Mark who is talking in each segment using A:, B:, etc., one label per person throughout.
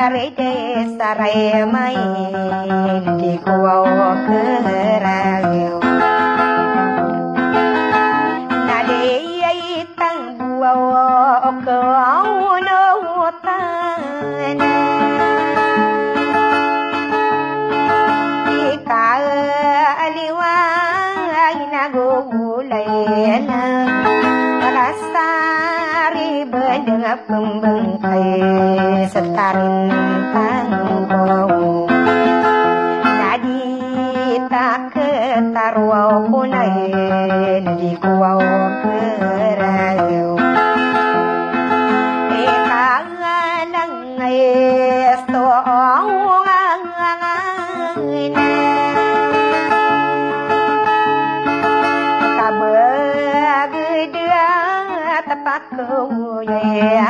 A: rede sarai main di kuau kerageu nade tang buau kau no tanah ika aliwang nagulena rasari bedeng pembengkai setarin tangkau nadi tak ketarwau punai di kuau kerageu eka nangai stoang Aku ya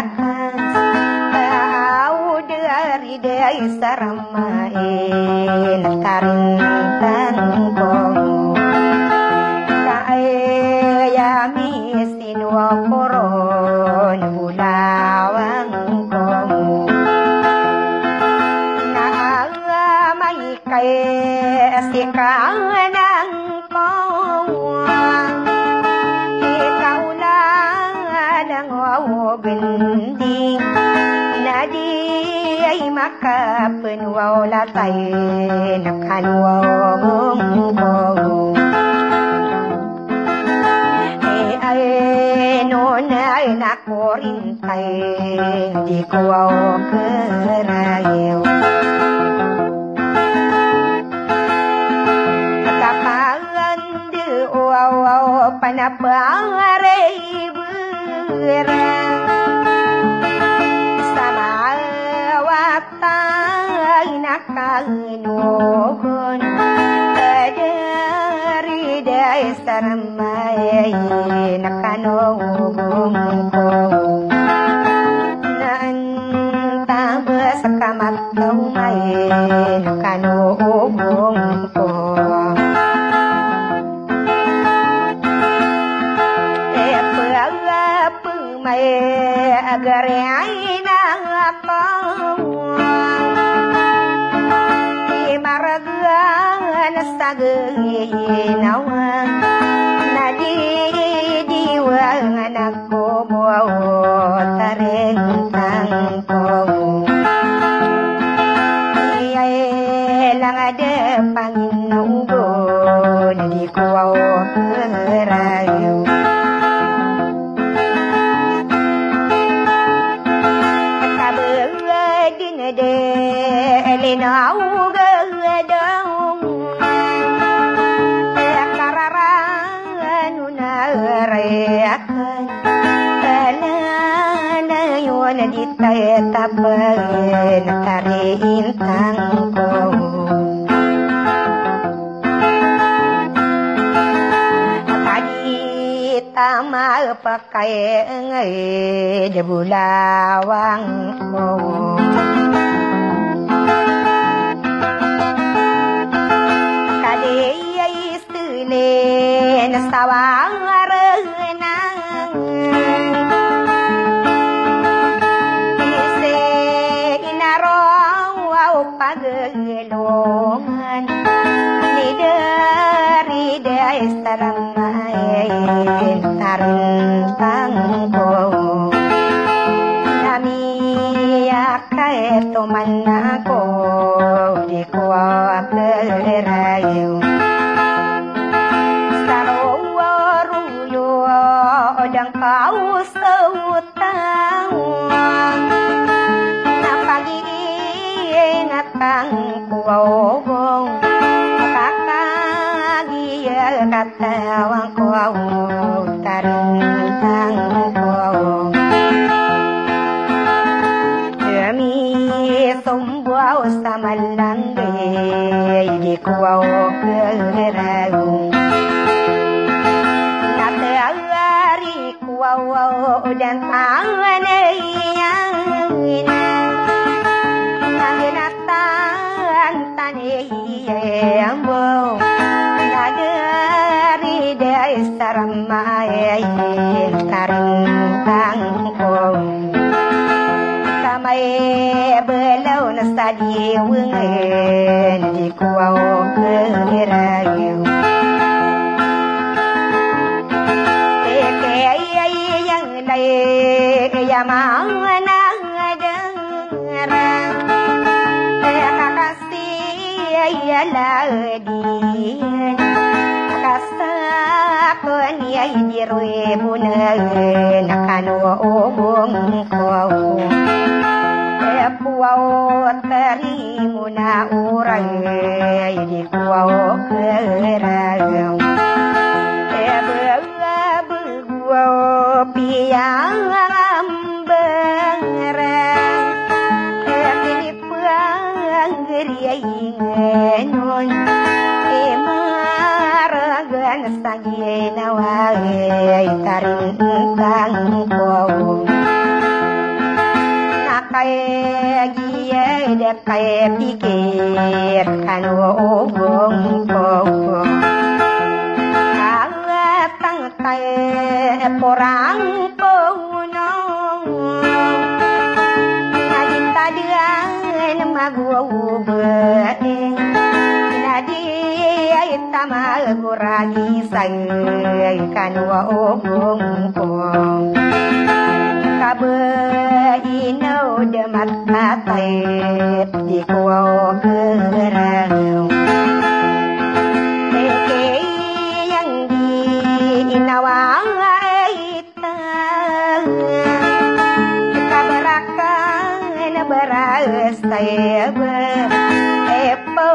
A: tahu dari dai saramain tarin tangkong kaya misin wakoron bulawang kong na mai kaya sikanang kong bending nadi ay makapen wala tay nakanwong kong ay non ay nakorintay di kuwaw kerayaw kapangan di uwaw panapangaray sama watay nakanuhon dari dasar may nakanuhon ko nantabas kamatlaw may nakanuhon ko agar ay nangapang imaragan sa ginawan nadidiwang anak ko mo tarentang ko iyay lang ada Panginoon ko di ko kerayaw Linau gadang kararan unareakan kalana yon ditayatapan tariin tangko tadi tamal pakai ngai debulawang ko sawang renang ise inarong wow pagelongan ni dari sarang main tarentang ko nami akae toman ako di kuwa pelerayu dan kau seutang napagi ingatang kuwong kakagi katawang kuwong tarintang kuwong demi sumbuaw sa malangge di kuwong keragong wow dan tanganay naginatan taniyang wow nagari day saramay tarintang ko kamay belaw nastadi wungen di kuau kerayu yang lai ya mana dengar kasih ya lagi kasakon ya dirwe bunen kanu obong ko puau terimuna urai di kuau kerang piang berang kini puang geriaingon emaragan sagina wae taring tangkong nakai gie dekai pikir kan obong kong porang kono nadi tadian magu beng nadi itama guragi say kanwa obong pong kabe ino de matatai di kuau kerang inawang aita kabarakan beras saya epo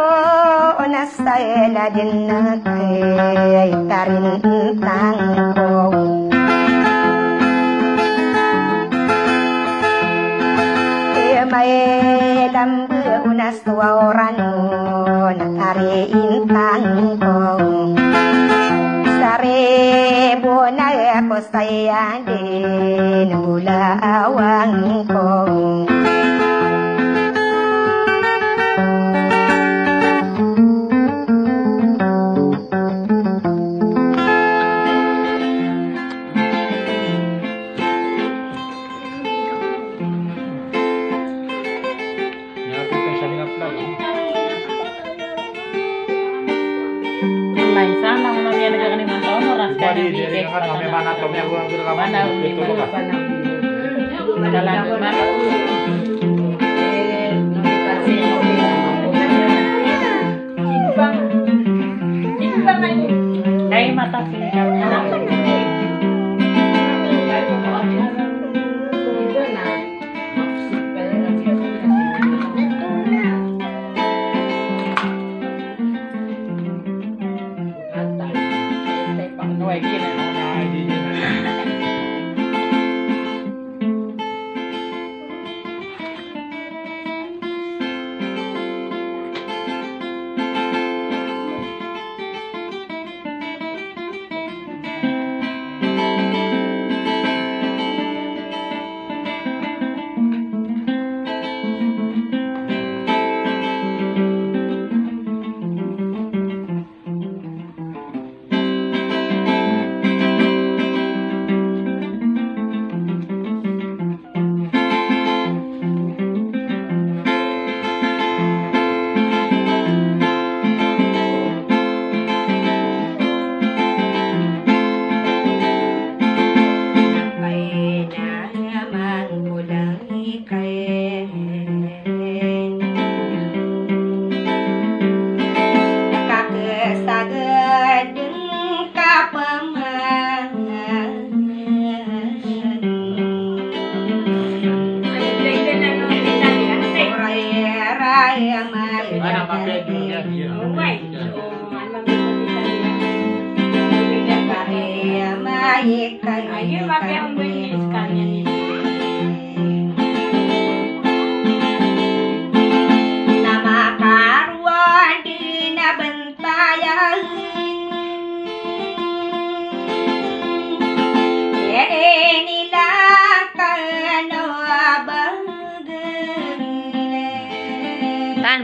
A: na saya ladin kai tarin tangkong mai lambu unas orang nakari intangkong sare bona ko sayande nula awang kong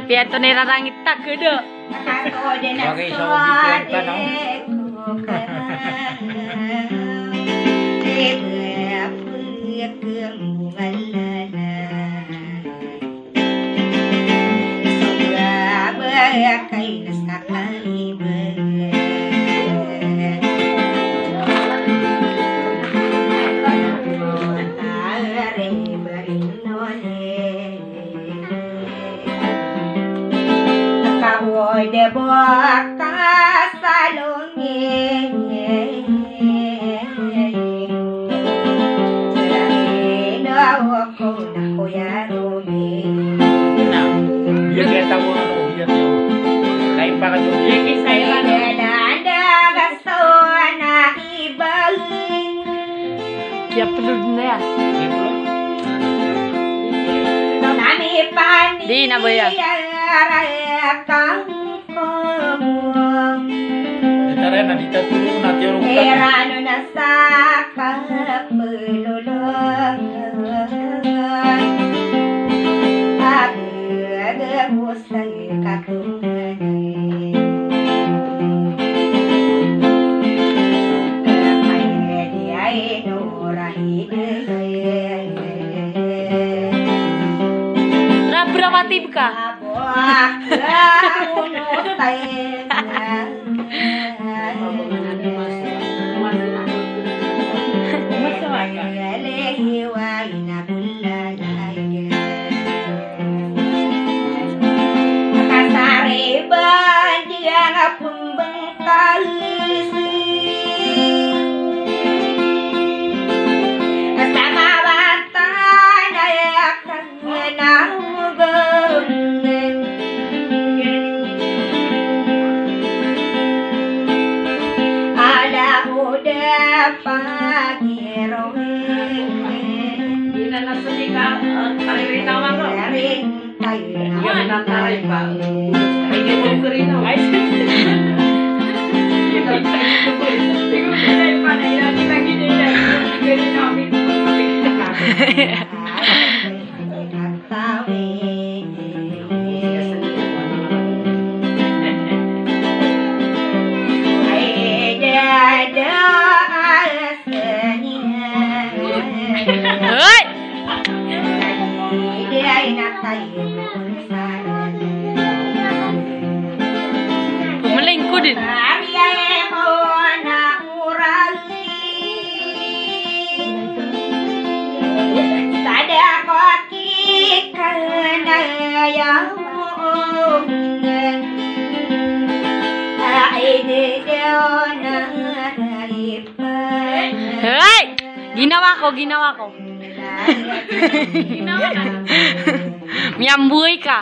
B: Pian to nera rangit tak gede.
A: Pakai
B: Ya perlu ya. Di Naboya. Berapa tip kah? Melingkudin. Hei, ginawa ko. Miambui ka.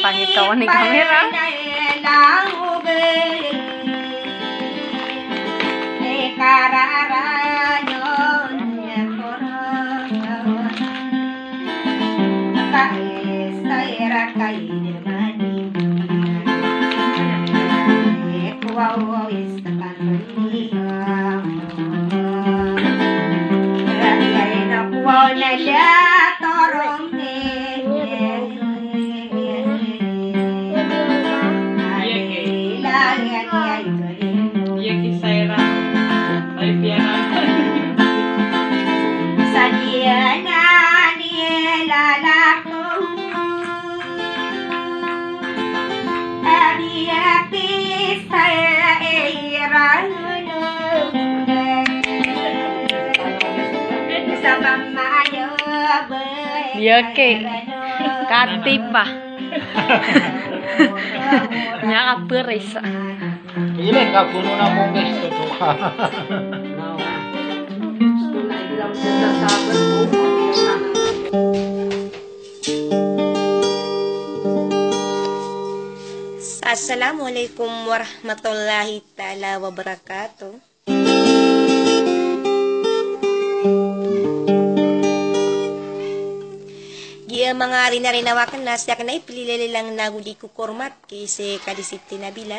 B: pangitaw ni kamera. Ya ke katipa. Nya kaperis.
C: Ile kaguno na mong gusto ka.
A: Assalamualaikum warahmatullahi taala wabarakatuh. Dia mangari na rinawakan na siya kanay pililili lang nagudi ko kormat kasi kadisiti na bila.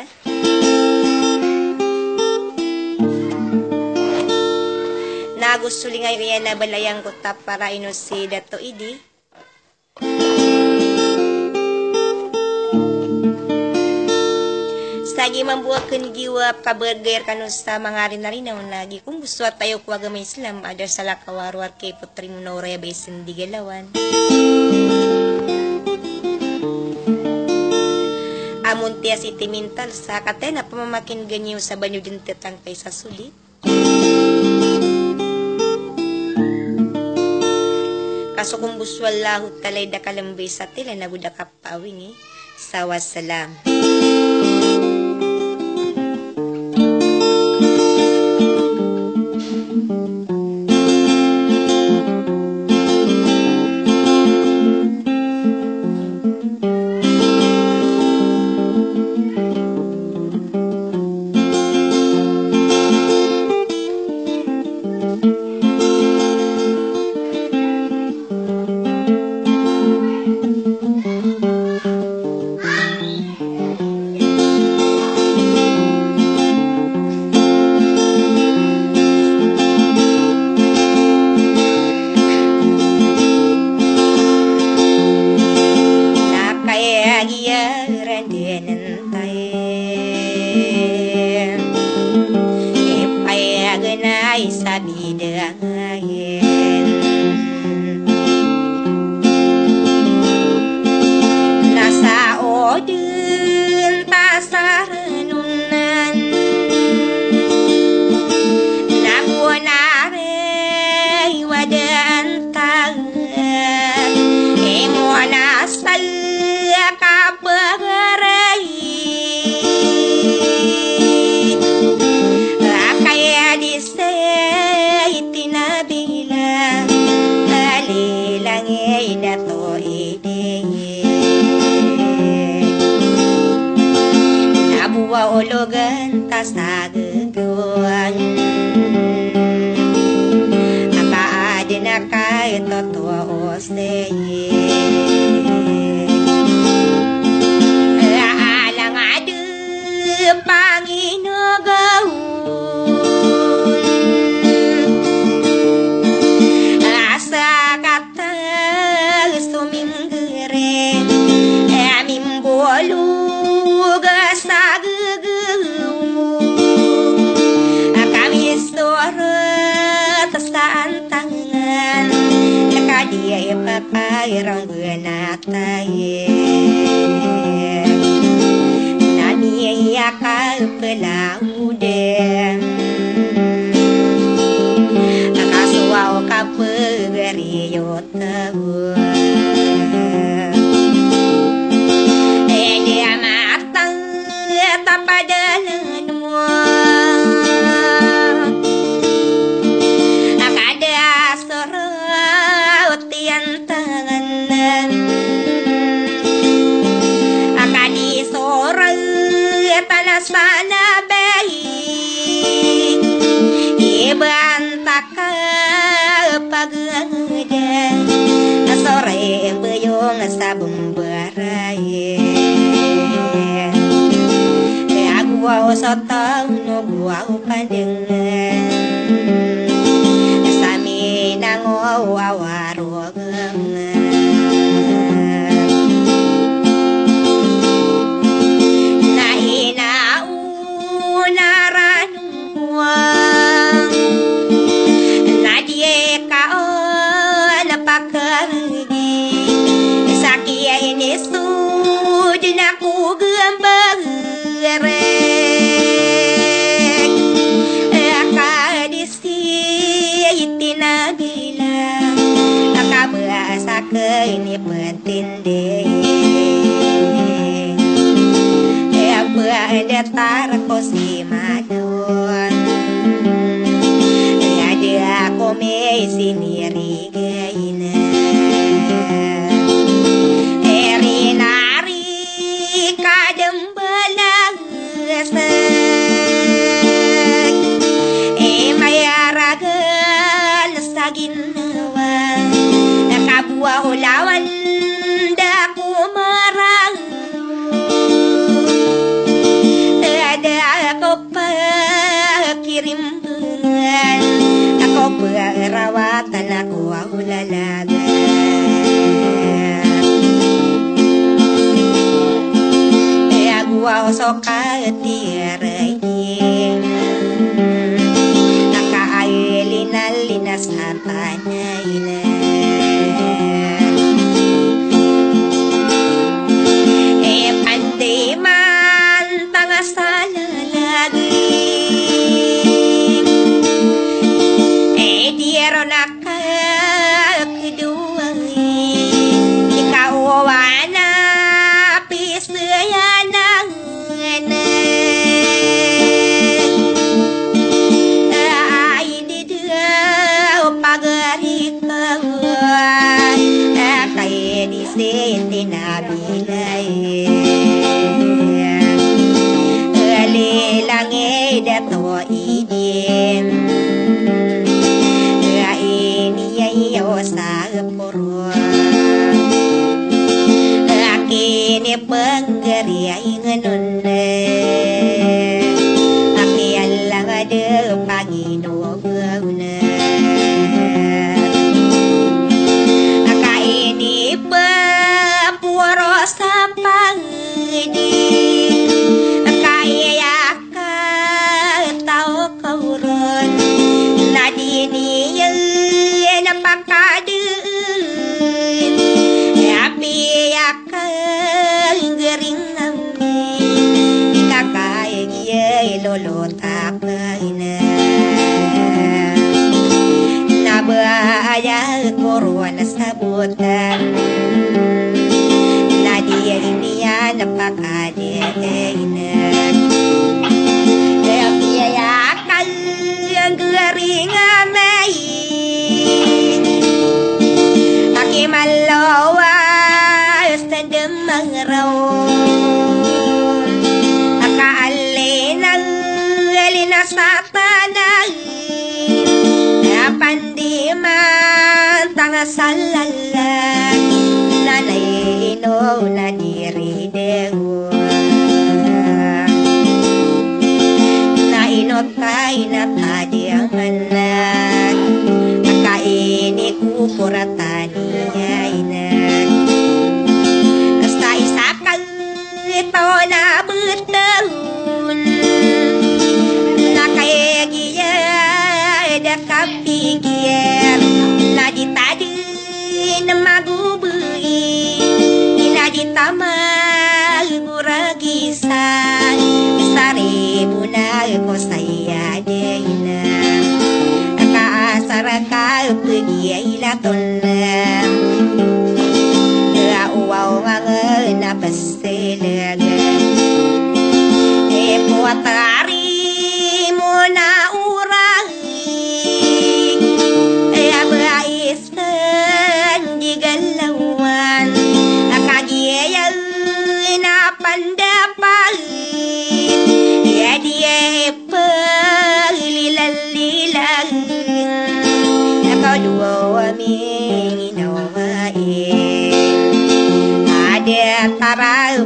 A: Nagustuling ay kaya na balayang ko tap para inusi dato idi. Sagi mambuakan giwap kaburger kanus sa mga rinarinaw lagi kung gusto at tayo kuwaga may Islam ada sa lakawarwar kay putring Norea Basin di Galawan. Amuntia si timintal sa katena pamamakin ganyo sa banyo din tetang kay sa sulit. Kaso kung buswal lahut talay da kalambay sa tila na buda kapawing sawasalam. Sabi dangin nasa odun tasarenunan nabuanare wadan tangan emona saya kabarai kaya dise itinabila alilangi dato ide nabuwa ologan tasagagawan nakaadin na kahit totoo osdeye alang adu Panginoon dia papairang benataye nani ya kal pelaude akaswa ka pegari yotawa dia matang tapadalan mo sana baik ibanta ka paganda sore beyong sabung berai aku sa tao no guau pandengan sami nango awaro na ina unaran huang na die ka o na pakargi sakia ini sud na ku gambang ini penting datar kosi madon ada kome siniri gaina erinari kadem belang mayaragan sagin kabuah lawan daku marang ada aku kirim bungan aku perawatan aku lalaga aku soka tiarai nakailina linas hatanaina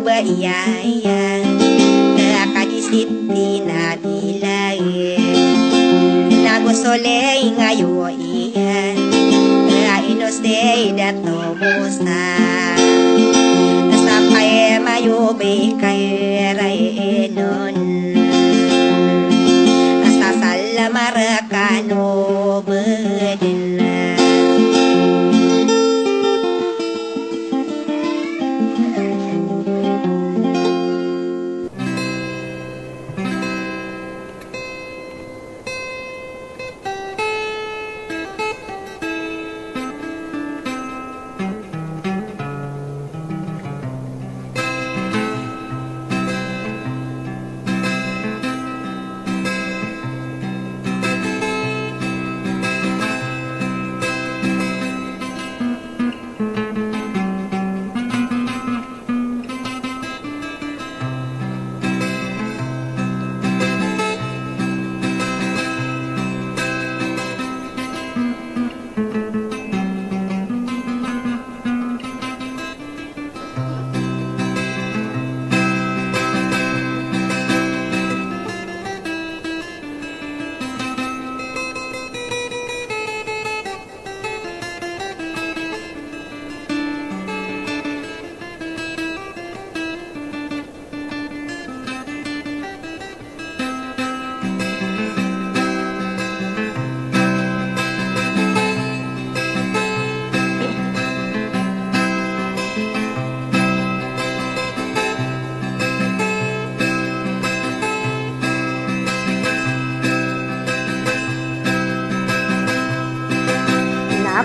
A: ba iya kadisiti na dilay nagosole ngayo iya inosde dato musa sampai mayo be kay rainon asa salamarakano bedin.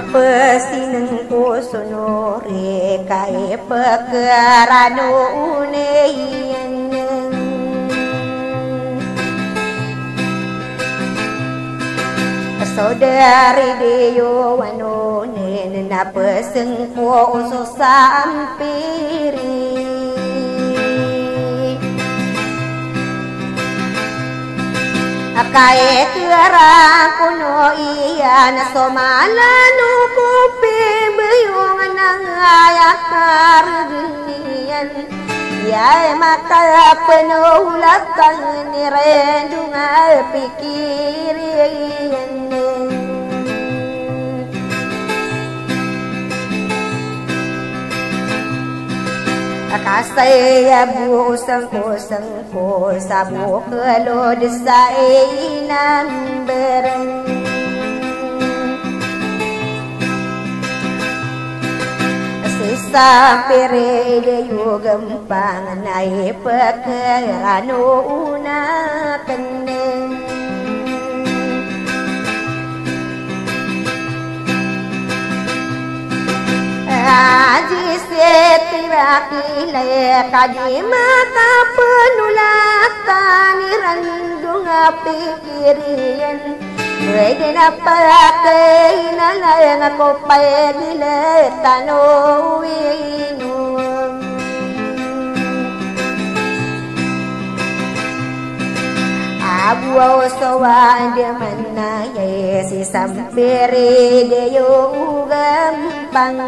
A: Pesineng ko sonore kay pagkarano uneyan saudari deyo wanonen na peseng ko uso sampiri kay kira kuno iya na somalano ko pebeyong nang ayakar ginian yay makapanulatan ni rendung pikirian Kasaya busang-busang sabu kelod sa inang bereng Sisa pere de yugempang nai pekerano una keneng Aji setibakile kadimata penulatan irandung pikirian Wedena pakai nalayang ako pagile tanowinum Abuaw sawan di manaya si sampiri deyo gampang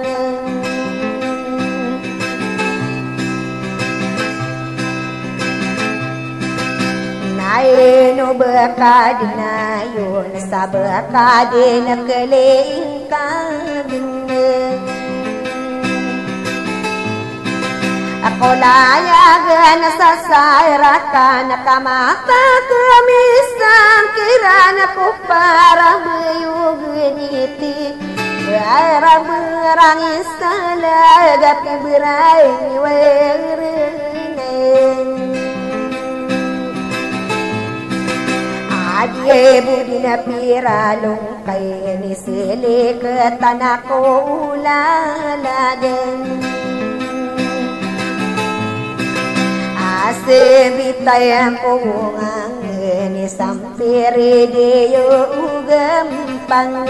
A: Naino berkad na yun sa berkad na kalingkang Ako layagan sa sayrakan na kamata kamisang kirana ko para mayuguniti Para berangin sa lagat beray werenen Adye budi na piralong kay ni sili ke tanah ko ulalagan Asibitayang kumungang ni sampiri diyo gampang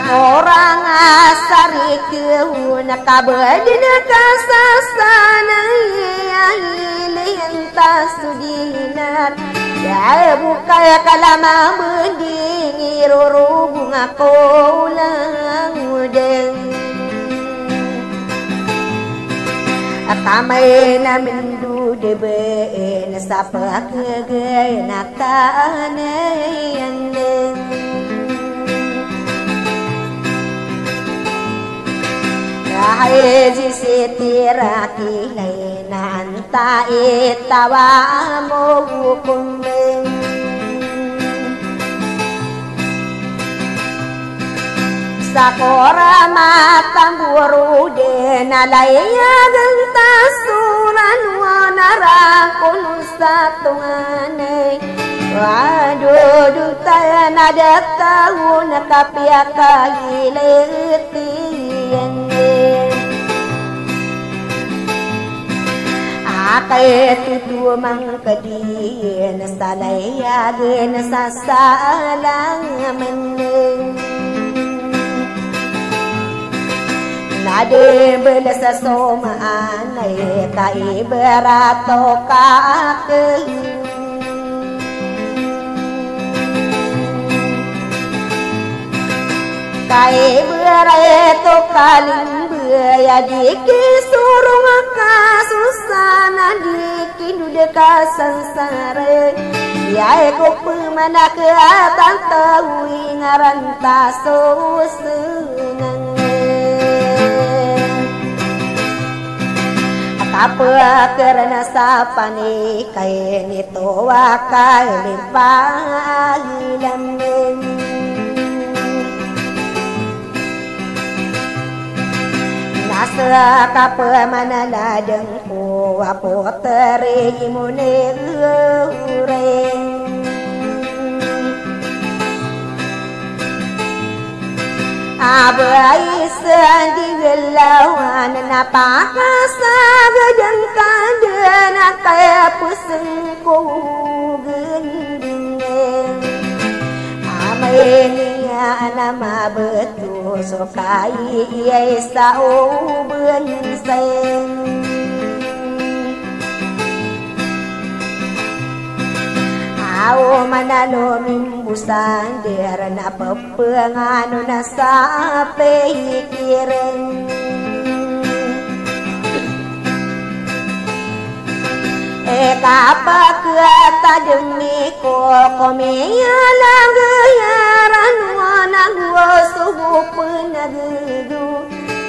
A: Orang asari keu nakabadi nakasasana lintas sudinar ya buka kalama mendingi
D: irurug ako lang din. At tamay namin dudebe na sa pagkagay na taanayan din. Kahit sisitira kilay na antait tawa mo kumeng. Sa kora matamburo din alayagan tasuran wanarakon sa tunganay. Wadudu tayo na dataw nakapiakahilitiyan. Akay tutumang kadin sa layagan sa salang maning. Nadibel sa somaan ay kaiberato kaakil. Kaiberato kalimbaya dikisurong kasusana dikinude sansara. Yai ko pemana ke atang tawi ngaranta susunang. Apa karena sapani kay nito wakay limpahilamin. Nasa kapamanaladang ko apo teri mo nilureng. Abay sandilawan napakasagad kada na kaya pusing ko gendingin. Amay niya na mabetu so kaya iyay sa uban sayang. Ao manalo mimbusan der na pepengano na sa pikiran. Kapagkata demi ko komiya lagayaran wanang wasuhu penagudu.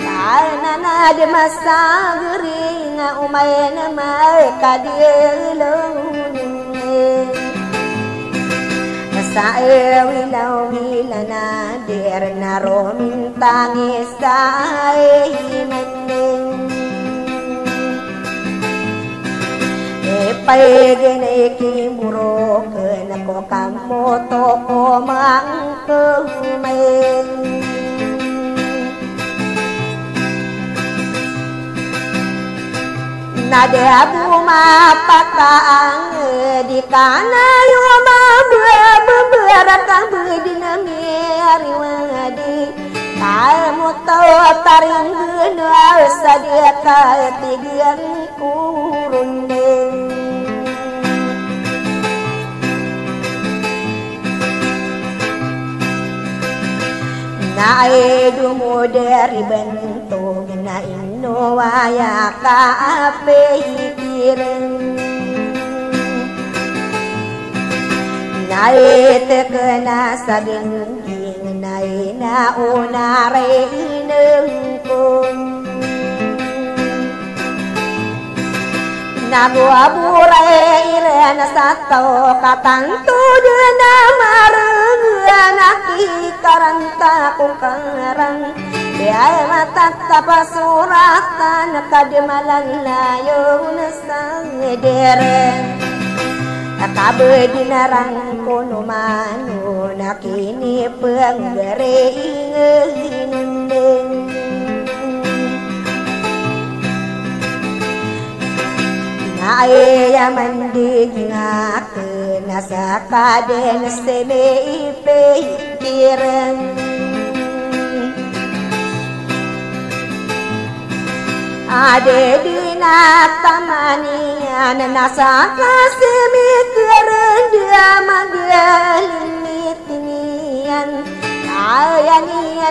D: Karena nade masagri nga umay na may kadilong. Sa ewilaw-wila na der na roming tangis sa imaning. Ipay kimuro ke na ko kamoto ko mang kumeng. Nadabu mapakaang di kanayo maberatang bedinamiri wadi. Kamu tahu taring guna sadia katigian kurundeng. Nae dumo dari bentuk na ino waya kape hikiren. Nae tekena sabingking nae na unare inengkong. Nabuaburay irena sato katanto dena mareng anaki karanta kung karang. Biaya matata pasuratan kademalan layo nasang ederen. Akabe dinarang kono mano nakini penggere ingehinundeng. Nae yaman digingake nasa kaden seme ipe hikiren. Ade dinatamanian nasa kasemi keren dia magalinian.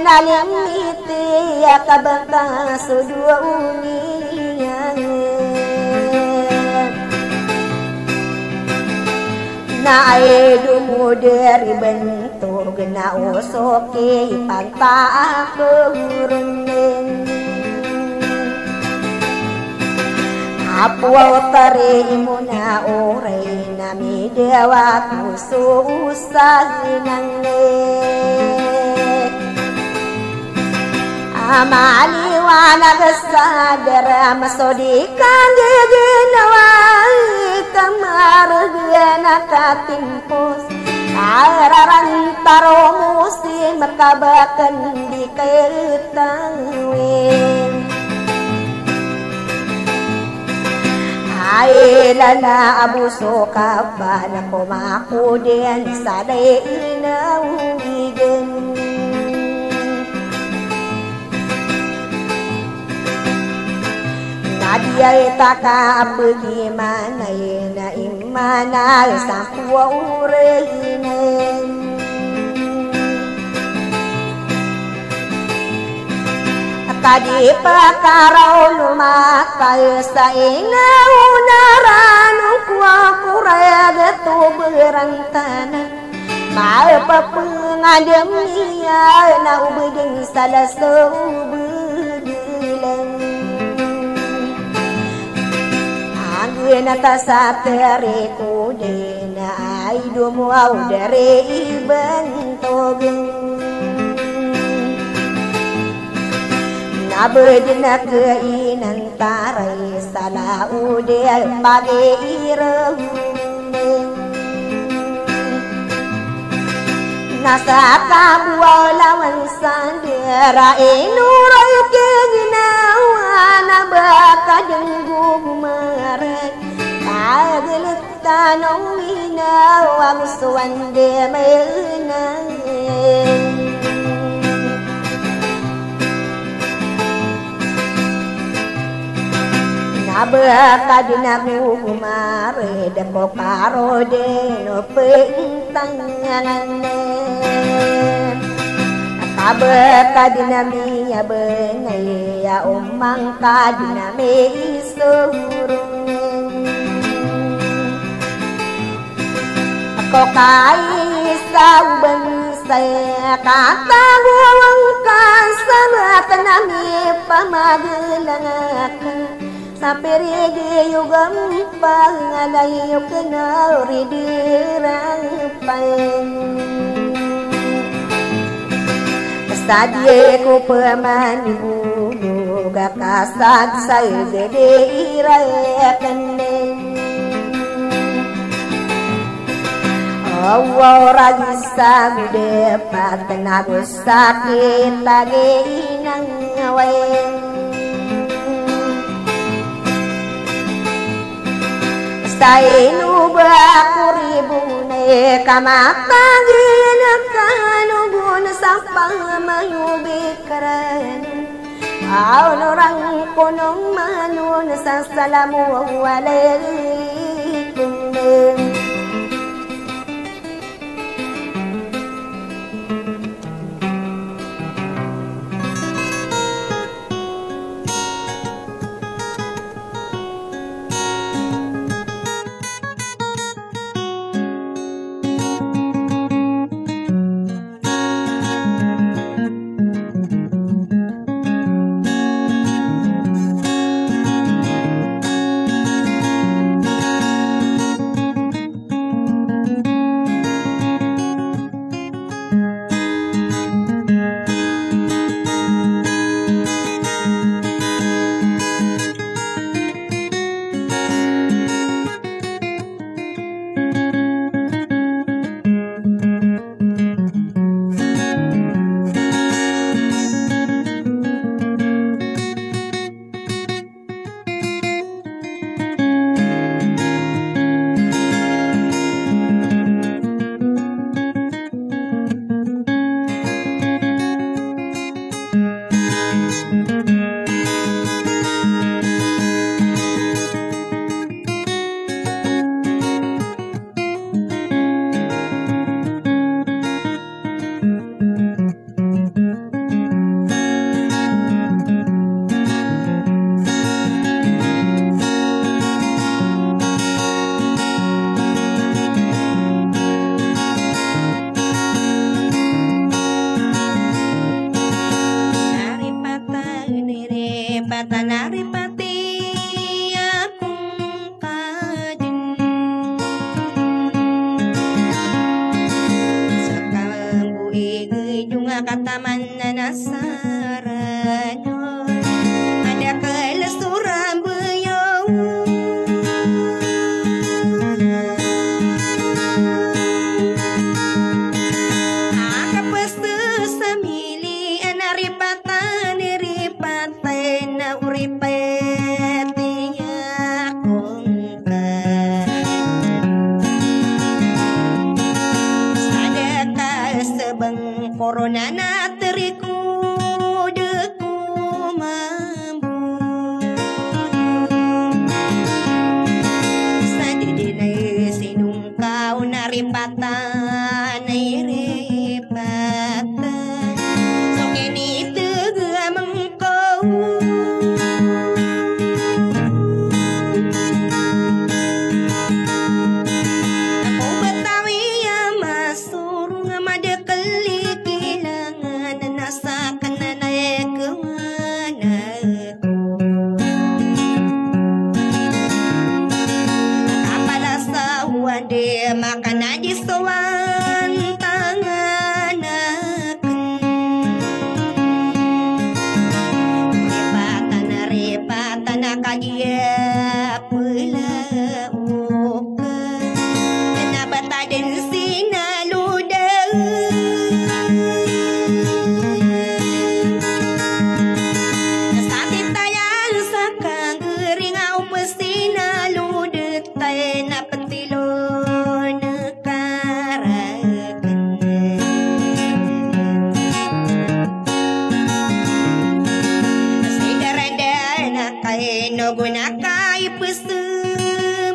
D: nalimiti kabanta sudunia na ay dumuderi bentuk na usoki pagtakurunin apwa tari mo na oray na midewa kususahin amaliwanag sa dara masodikan ginawa kamaragyan at atimpos kararantaro musim makabakan di kaitangwin ay lala abuso ka ba na kumakudin sa dainawigan Nadia taka bagaimana na imana sa kuwaurinin Tadi pakaraw lumakay sa inaunarano kuwakurag tuberantanan Mapapungadam niya na ubudin sa lasubedilan Nata sa teri ko din ay dumuaw dari ibantog Nabed na kainan taray sa laude ay pag-iirang Nasa kabualawan sa dira inuray kaginawa na baka diyang gumaran Pagalit tanong inaw gusto wande may unahin Nabaka din ako gumari dako paro din o pingtanganan Nakabaka din nami abanay umang ka din nami isurong Ako kay sa bansay katagawang kasamat nami pamaglangakan Sa perigi yugam pangalayok na ridirang pain Basta di ko pamanibulog Kasag sa'yo didirakan Awara sa depat nagusakit lagi nang ngawain Sa inuba kuribune kamatagin kanugun sa pamayubikaran Aunurang punong manun sa salamu walaikum
A: kataman na nasarano ada kelesuran beliau akapastu samili anaripatan ripatan na uripatiya kongka sebeng corona na teriku deku mambu sadidinai sinung kau naripatan naripatan sokeni tega mengkau aku betawi ya masur ngamade keli kilangan nasakan naik ke mana kapala sawan de makan aji sawan tangan repatan kagia pula kenapa taden sinaluda sakit tayang sakang gering au pesinaluda tayna petilo no guna kai pesu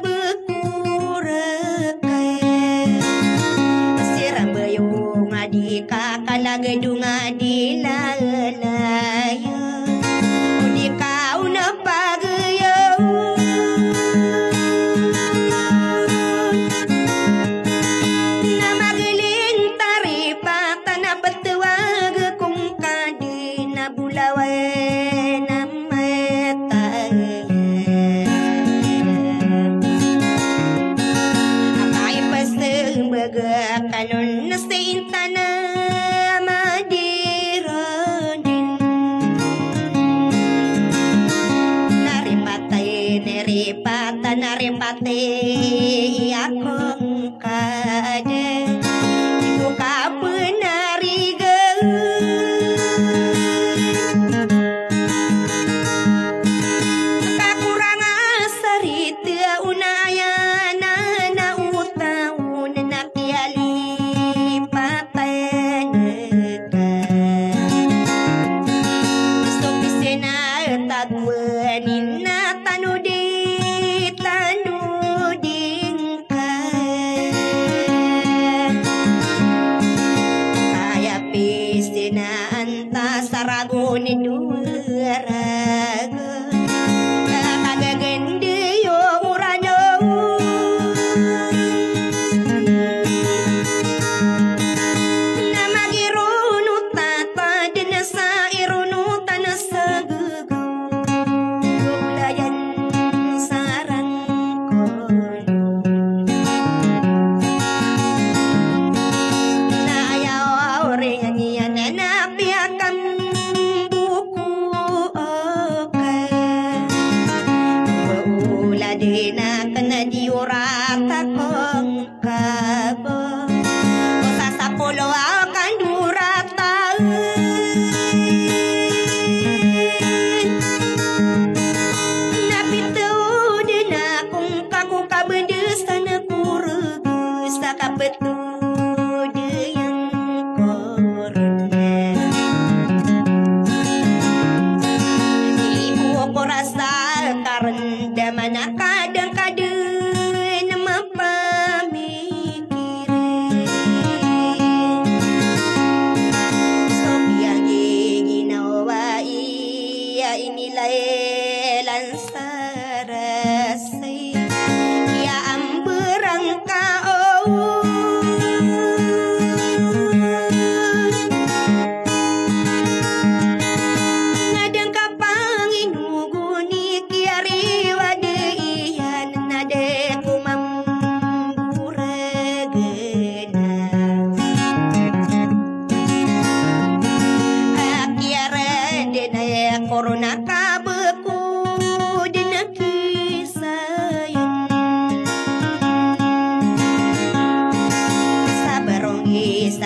A: bekurakai siram bayung adi kakala gedung adi lalaya udi kau na pagayo nama gelin tari patana betua gekung kadi na bulawe kanun na sintana madironin naripatay akong kade iku ka penarigan kakurangan sarita unayan na utang na nakiali patay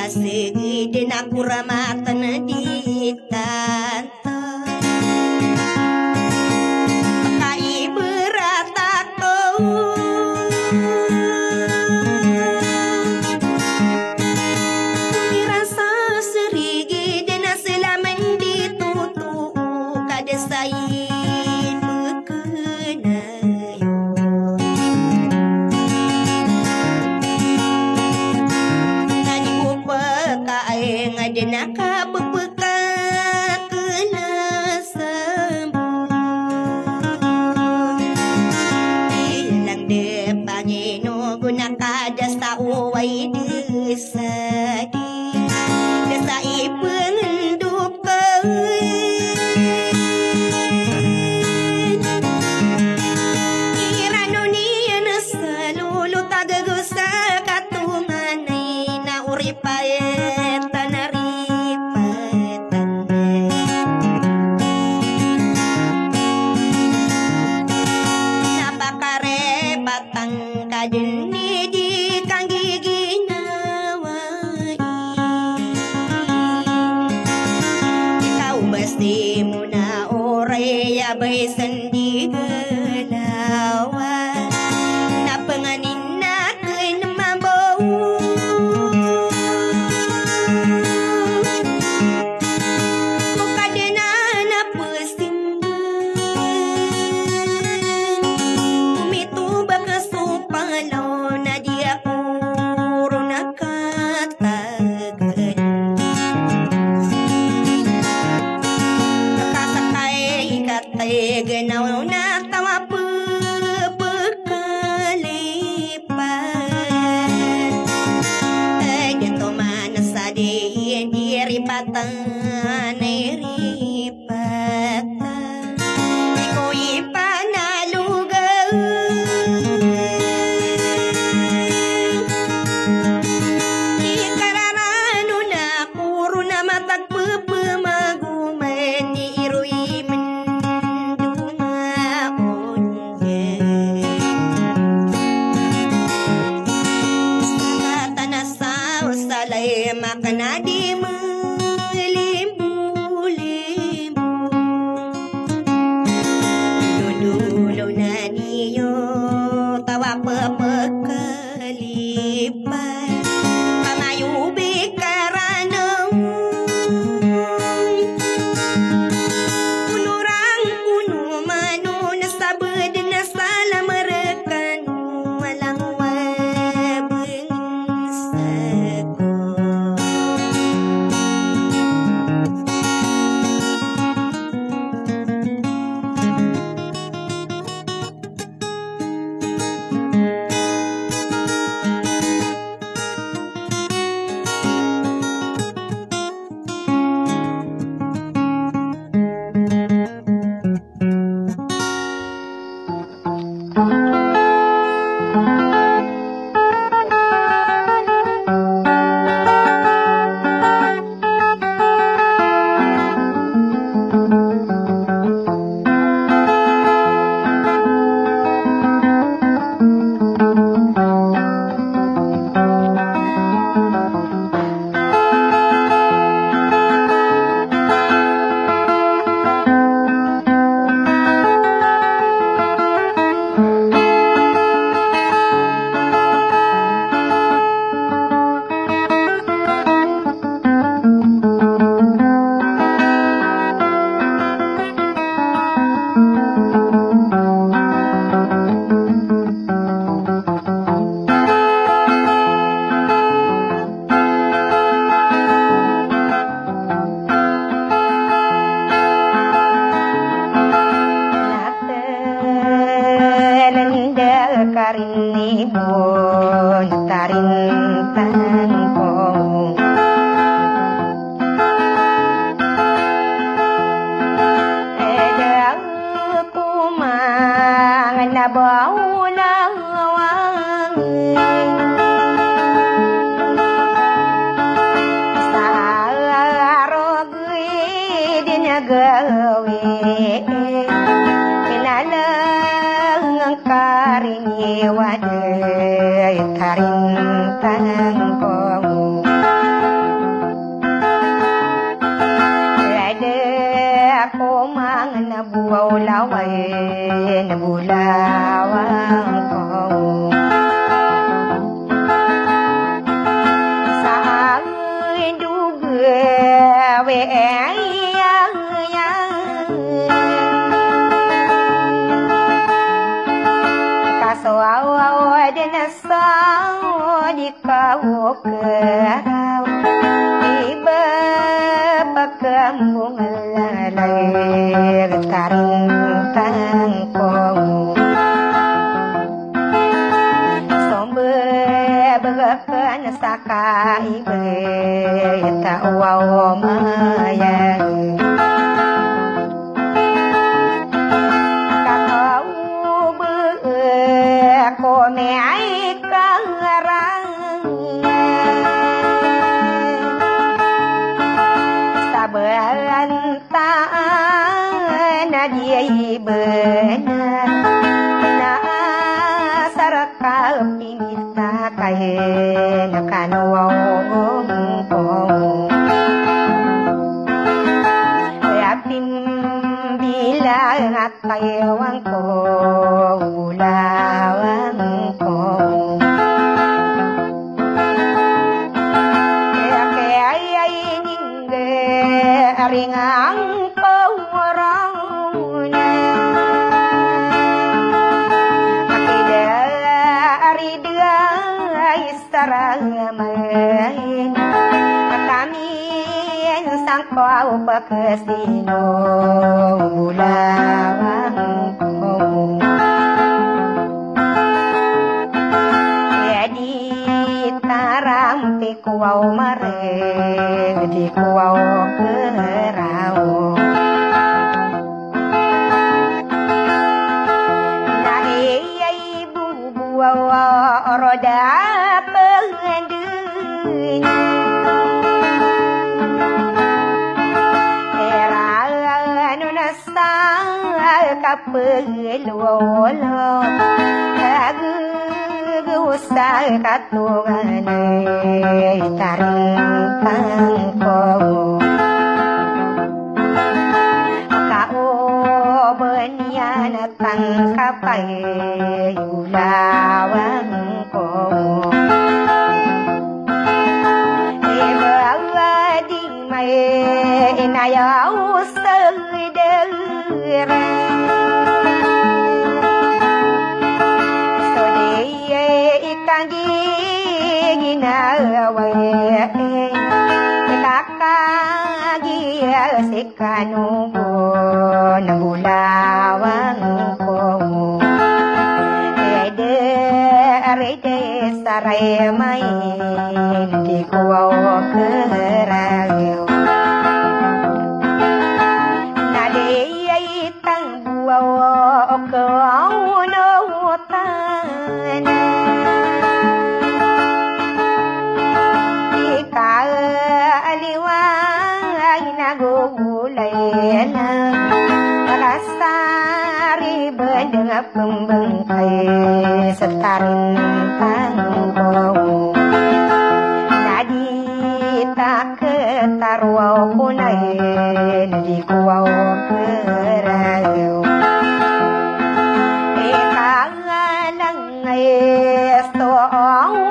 D: segede na kuramatan di tanta kai beratako rasa serigede na selaman ditutu kada sain bekenayo nani upa kae ngadena ka bepeka kena sambung ilang de pangino guna kada sa uway desadi desa ipendup irano niya na sa lulo tagago sa katunganay na uripayeta na ripatan napakarebatang kadini di kang giginawai ikaw basti mo na oray abay sandi galawan napanganin na kay namabaw mukadena na pasimban umituba ka supalaw na di ako nakatagan nakasakay ikatay ganaw na tawa pagkalipan ay dito man sa diin di ripatan ay ripatan iko'y panalugan ikararano na puro na matagpapamaguman ni iro'y mandumaon sa tanasaw salay makanadi malimbu-limbu dudulo na niyo tawa papakalipan pamayubi karanong unurang uno mano nasabad na sala merekan walang wabeng sako karinibon tarintan ko edang kumang nabaulang sa arogui dinagawi pinalang karingi waday tarintan ko gawe yang kasawa denasa di kau kerau tiba pakambung lalai taring tangkong sombe bagakan sakai be ta wow maya cô mẹ ấy căng răng ta bên ta na dia bena na saraka pinita kahe na kanwa ko ya pim bila ngatayawang ko ulawang ko kaya ay ningge ringang ko orang akidari dia istaramain kami sang kau bakasino ulawang ko tarampi kuau mare di kuau kerau nai ibu buau roda pengendun era nunasa kapeluolo usah katungane taring tangkong kau beniana tangkapai ulawang ko bawa di mai inayau sedera sikanugo nagulawang ko rede saray may di ko keragaw nadiyay tang buwaw ko nautan Rasari bedeng pembengkai setaring tangkong Nadi tak ketarwau punai Nadi kuau kerau Ikangang estoang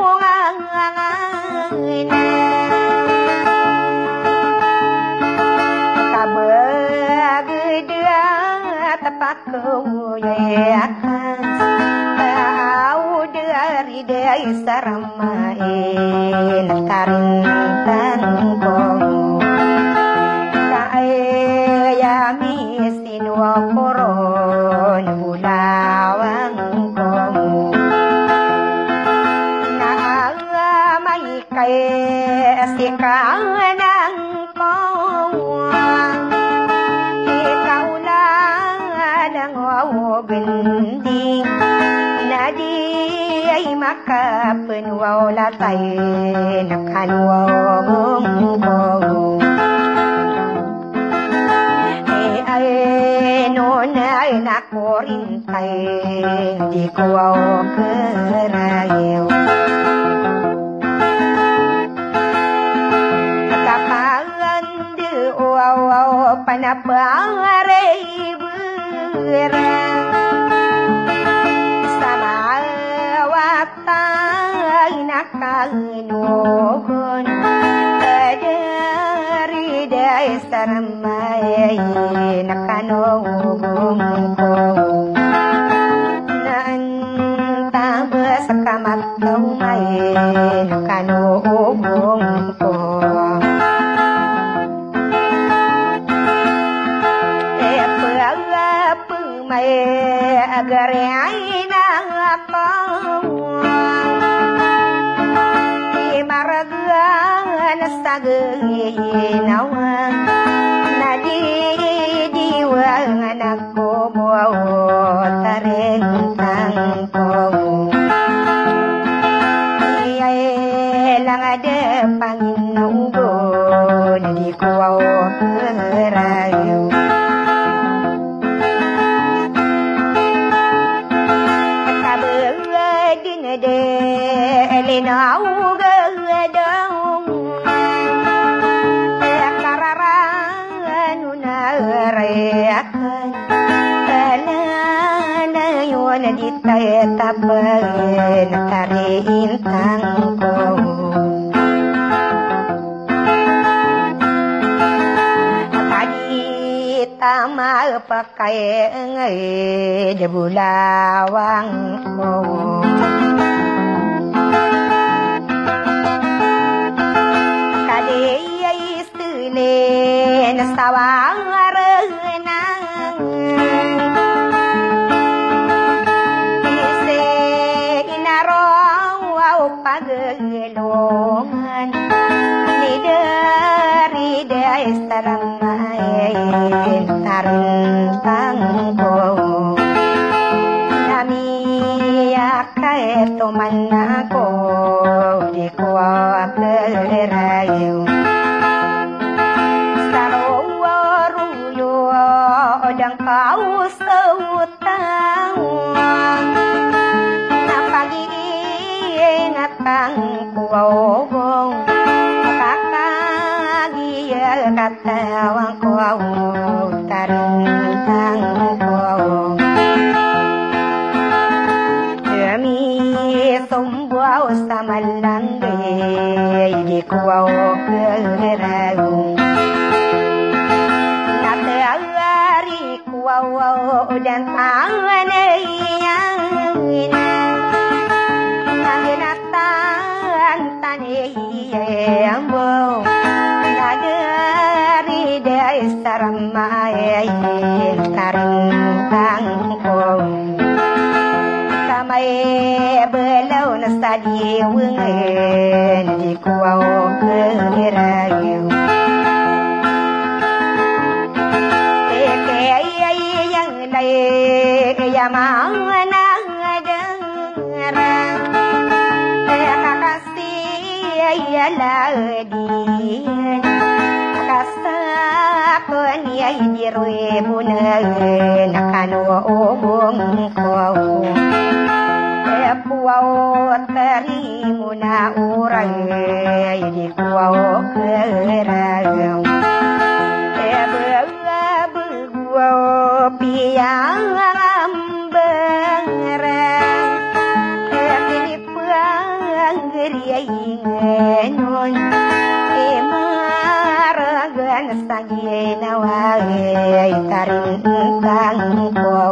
D: kemuliaan tahu dari dai saramain taring tangkong kaya misin wakoron bulawang kong naamay kaya sikanang bending nadi ay makapenwaw latay nakanwang ko ay noon ay nakorintay di ko kerayaw kapalan di uaw panapangaray nakalinugon dari dai saramay nakanong ko naan taba sa kamataw may nakanong ko may agari ay ako di maragan sa ginawan na didiwang anak ko mo tarintang ko ay lang ada Panginoon ko na di ko rayo Elina ugadong Kararano na rayakan Alana yun di tayo tapan Karintang ko Tama pakai ngay Debulawang ko Kadiyay istulin Sawang arenang Ise inaraw pagelongan Nidari day saramain Tarintang ko Namiyak tuman ako Di ko apelerayo Saruyo Odang kau sautang Napag-iingatang kuwawong Kakagiyal katawang kuwawong Tarintang kuwawong Demi sumbuaw sa malanggay Di kuwaw keragong Natari kuwaw dan panganayang Naginatan taniyang bo Nagari day saramay Tarintang ko Kamay belaw na sa diwangan Di ko keragyo Kayayang layamang nangadarang Kakasiyaladian Kasakon yay diroy bunan Nakanoobong ko Puwaw tarimu na uray Di kuwaw keragaw Begaw piyang ambarang Pinipang geriainganon Maragan sa ginaway Tarintang ko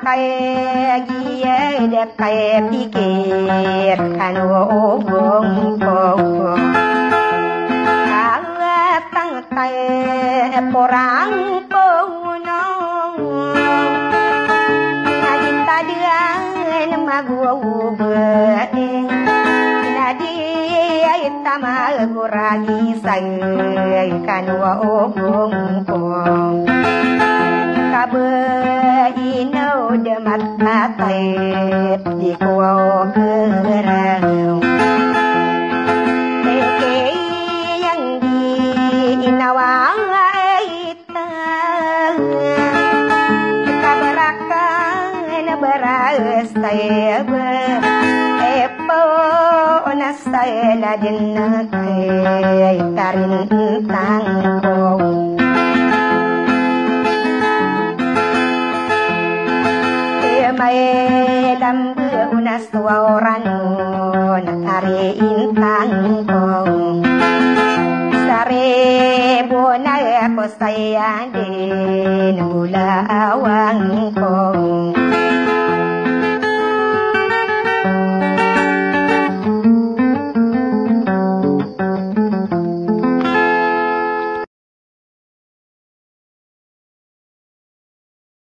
D: Kaya giyay de kaya pikir Kanuobong ko Kalatang kaya porang punong Naditadian magwawubain Nadi ay tamaguragi say Kanuobong ko Kabainaw damat atay Di ko keragaw Kayang di inawang aitan Kabarakan barasay ba Epo nasay ladin na kay Tarintang ko May lambu unas waran Nakariintang ko Sare ko sayang din, mula awang ko.